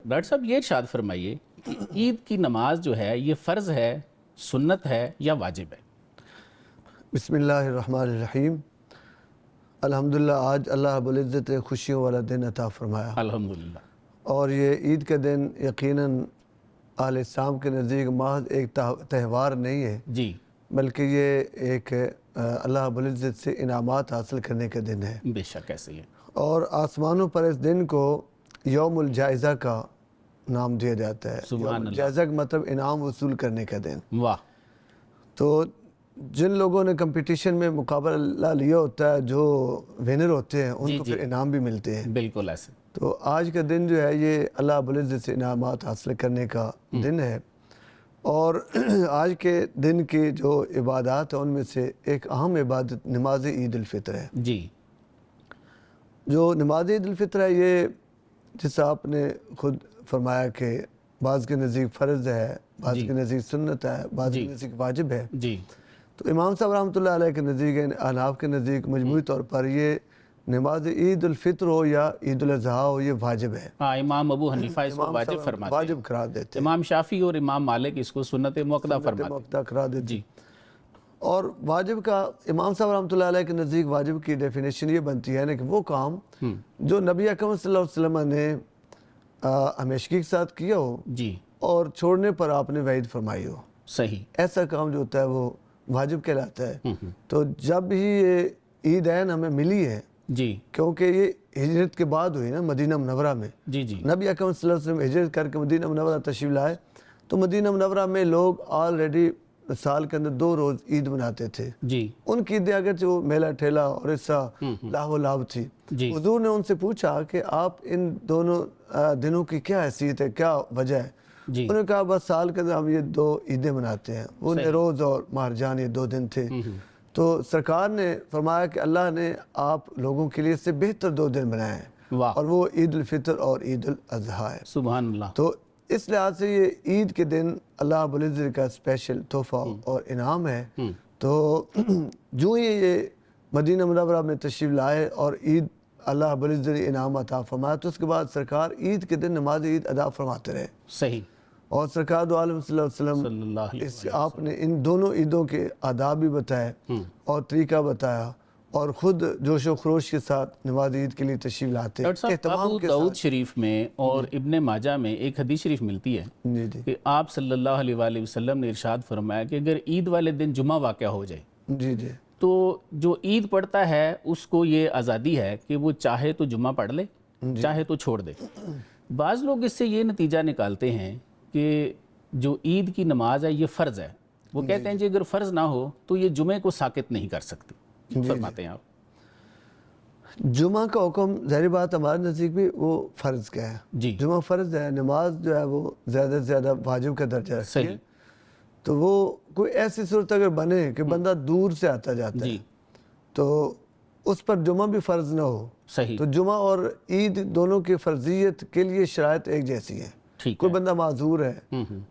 Doctor صاحب یہ ارشاد فرمائیے کہ عید کی نماز جو ہے یہ فرض ہے، سنت ہے یا واجب ہے؟ بسم اللہ الرحمن الرحیم۔ الحمدللہ آج اللہ رب العزت نے خوشیوں والا دن عطا فرمایا، الحمدللہ۔ اور یہ عید کا دن یقیناً اہل اسلام کے نزدیک محض ایک تہوار نہیں ہے، جی بلکہ یہ ایک اللہ رب العزت سے انعامات حاصل کرنے کا دن ہے، بے شک ایسے ہی ہے۔ اور آسمانوں پر اس دن کو یوم الجائزہ کا نام دیا جاتا ہے۔ سبحان یوم اللہ۔ الجائزہ کا مطلب انعام وصول کرنے کا دن۔ واہ۔ تو جن لوگوں نے کمپٹیشن میں مقابلہ لیا ہوتا ہے، جو ونر ہوتے ہیں ان کو پھر انعام بھی ملتے ہیں۔ بالکل ایسے۔ تو آج کا دن جو ہے یہ اللہ رب العزت سے انعامات حاصل کرنے کا دن ہے، اور آج کے دن کی جو عبادات ہیں ان میں سے ایک اہم عبادت نماز عید الفطر ہے۔ جی۔ جو نماز عید الفطر ہے یہ جیسا آپ نے خود فرمایا کہ بعض کے نزدیک فرض ہے، بعض کے نزدیک سنت ہے، بعض کے نزدیک واجب ہے۔ جی۔ تو امام صاحب رحمۃ اللہ علیہ کے نزدیک، احناف کے نزدیک مجموعی طور پر یہ نماز عید الفطر ہو یا عید الاضحیٰ ہو یہ واجب ہے۔ ہاں، امام ابو حنیفہ اس کو واجب فرماتے ہیں، واجب قرار دیتے ہیں۔ امام شافعی اور امام مالک اس کو سنت موقدہ فرماتے ہیں۔ موقدہ قرار دیتے جی۔ اور واجب کا امام صاحب رحمۃ اللہ علیہ کے نزدیک واجب کی ڈیفینیشن یہ بنتی ہے کہ وہ کام جو نبی اکرم صلی اللہ علیہ وسلم نے ہمیشگی کے ساتھ کیا ہو جی۔ اور چھوڑنے پر آپ نے وعید فرمائی ہو، صحیح۔ ایسا کام جو ہوتا ہے وہ واجب کہلاتا ہے۔ تو جب ہی یہ عیدین ہمیں ملی ہے، جی۔ کیونکہ یہ ہجرت کے بعد ہوئی نا مدینہ منورہ میں، جی جی۔ نبی اکرم صلی اللہ علیہ وسلم ہجرت کر کے مدینہ منورہ تشریف لائے، تو مدینہ منورہ میں لوگ آلریڈی سال کے اندر 2 روز عید مناتے تھے۔ جی۔ ان کی عیدیں اگرچہ وہ میلہ ٹھیلا اور ایسا لاہو لعب تھی، جی۔ حضور نے ان سے پوچھا کہ آپ ان دونوں دنوں کی کیا حیثیت ہے، کیا وجہ ہے؟ جی۔ انہوں نے کہا بس سال کے اندر ہم یہ 2 عیدیں مناتے ہیں، وہ نیروز اور مہرجان، یہ 2 دن تھے۔ تو سرکار نے فرمایا کہ اللہ نے آپ لوگوں کے لیے اس سے بہتر 2 دن بنائے ہیں، واہ۔ اور وہ عید الفطر اور عید الاضحیٰ ہے۔ سبحان اللہ۔ تو اس لحاظ سے یہ عید کے دن اللہ رب العزت کا اسپیشل تحفہ اور انعام ہے۔ تو جو ہی یہ مدینہ منورہ میں تشریف لائے اور عید اللہ رب العزت نے انعام عطا فرمایا، تو اس کے بعد سرکار عید کے دن نماز عید ادا فرماتے رہے۔ صحیح۔ اور سرکار دو عالم صلی اللہ علیہ صلی اللہ علیہ وسلم آپ نے ان دونوں عیدوں کے آداب بھی بتائے اور طریقہ بتایا، اور خود جوش و خروش کے ساتھ نماز عید کے لیے تشریف لاتے، ڈاکٹر صاحب ابو داؤد شریف میں اور ابن ماجہ میں ایک حدیث شریف ملتی ہے جی جی کہ آپ صلی اللہ علیہ وآلہ وسلم نے ارشاد فرمایا کہ اگر عید والے دن جمعہ واقع ہو جائے جی جی تو جو عید پڑھتا ہے اس کو یہ آزادی ہے کہ وہ چاہے تو جمعہ پڑھ لے، چاہے تو چھوڑ دے۔ بعض لوگ اس سے یہ نتیجہ نکالتے ہیں کہ جو عید کی نماز ہے یہ فرض ہے، وہ کہتے ہیں جی اگر فرض نہ ہو تو یہ جمعے کو ساقط نہیں کر سکتی۔ فرماتے ہیں آپ؟ جمعہ کا حکم ظاہر بات ہمارے نزدیک بھی وہ فرض کا ہے، جی۔ جمعہ فرض ہے، نماز جو ہے وہ زیادہ سے زیادہ واجب کا درجہ رکھتی ہے۔ صحیح۔ تو وہ کوئی ایسی صورت اگر بنے کہ بندہ دور سے آتا جاتا ہے تو اس پر جمعہ بھی فرض نہ ہو، صحیح۔ تو جمعہ اور عید دونوں کی فرضیت کے لیے شرائط ایک جیسی ہیں۔ ٹھیک کوئی ہے۔ بندہ معذور ہے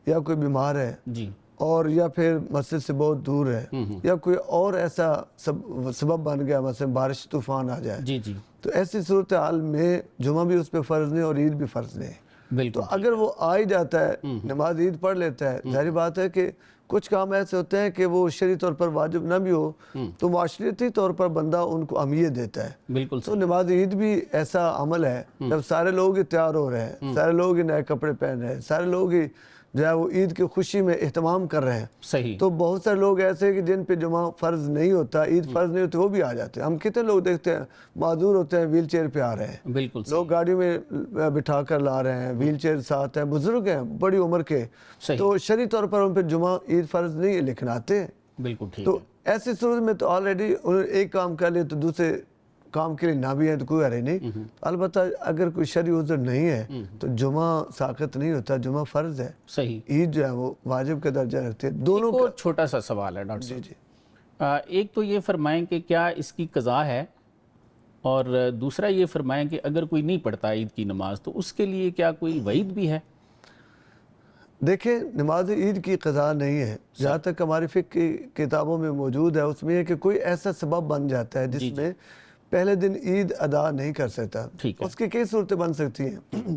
یا کوئی بیمار ہے جی۔ اور یا پھر مسجد سے بہت دور ہے، یا کوئی اور ایسا سبب بن گیا، مثلا بارش طوفان آ جائے، جی جی۔ تو ایسی صورتحال میں جمعہ بھی اس پہ فرض نہیں اور عید بھی فرض نہیں۔ بالکل۔ تو اگر وہ آ ہی جاتا ہے، نماز عید پڑھ لیتا ہے، ظاہری بات ہے کہ کچھ کام ایسے ہوتے ہیں کہ وہ شرعی طور پر واجب نہ بھی ہو تو معاشرتی طور پر بندہ ان کو اہمیت دیتا ہے۔ بالکل تو نماز عید بھی ایسا عمل ہے جب سارے لوگ ہی تیار ہو رہے ہیں، سارے لوگ ہی نئے کپڑے پہن رہے ہیں، سارے لوگ ہی جو ہے وہ عید کی خوشی میں اہتمام کر رہے ہیں، صحیح۔ تو بہت سارے لوگ ایسے ہیں کہ جن پہ جمعہ فرض نہیں ہوتا، عید فرض نہیں ہوتی، وہ بھی آ جاتے ہیں۔ ہم کتنے لوگ دیکھتے ہیں معذور ہوتے ہیں، ویل چیئر پہ آ رہے ہیں، بالکل لوگ گاڑیوں میں بٹھا کر لا رہے ہیں، ویل چیئر ساتھ ہیں، بزرگ ہیں بڑی عمر کے، تو شرعی طور پر ان پہ جمعہ عید فرض نہیں ہے لیکن آتے ہیں۔ بالکل ٹھیک تو ہے۔ ایسی صورت میں تو آلریڈی انہوں نے ایک کام کر لیا تو دوسرے کام کے لیے نہ بھی ہے تو کوئی حرج نہیں۔ البتہ اگر کوئی شرعی عذر نہیں ہے تو جمعہ ساقط نہیں ہوتا، جمعہ فرض ہے، صحیح۔ عید جو ہے وہ واجب کا درجہ رکھتے ہیں دونوں کا۔ چھوٹا سا سوال ہے ڈاکٹر جی صاحب، جی ایک تو یہ فرمائیں کہ کیا اس کی قضا ہے، اور دوسرا یہ فرمائیں کہ اگر کوئی نہیں پڑھتا عید کی نماز تو اس کے لیے کیا کوئی وعید بھی ہے؟ دیکھیں، نماز عید کی قضا نہیں ہے، جہاں تک ہماری فقہ کی کتابوں میں موجود ہے، اس میں ہے کہ کوئی ایسا سبب بن جاتا ہے جس میں پہلے دن عید ادا نہیں کر سکتا۔ اس کی کئی صورتیں بن سکتی ہیں۔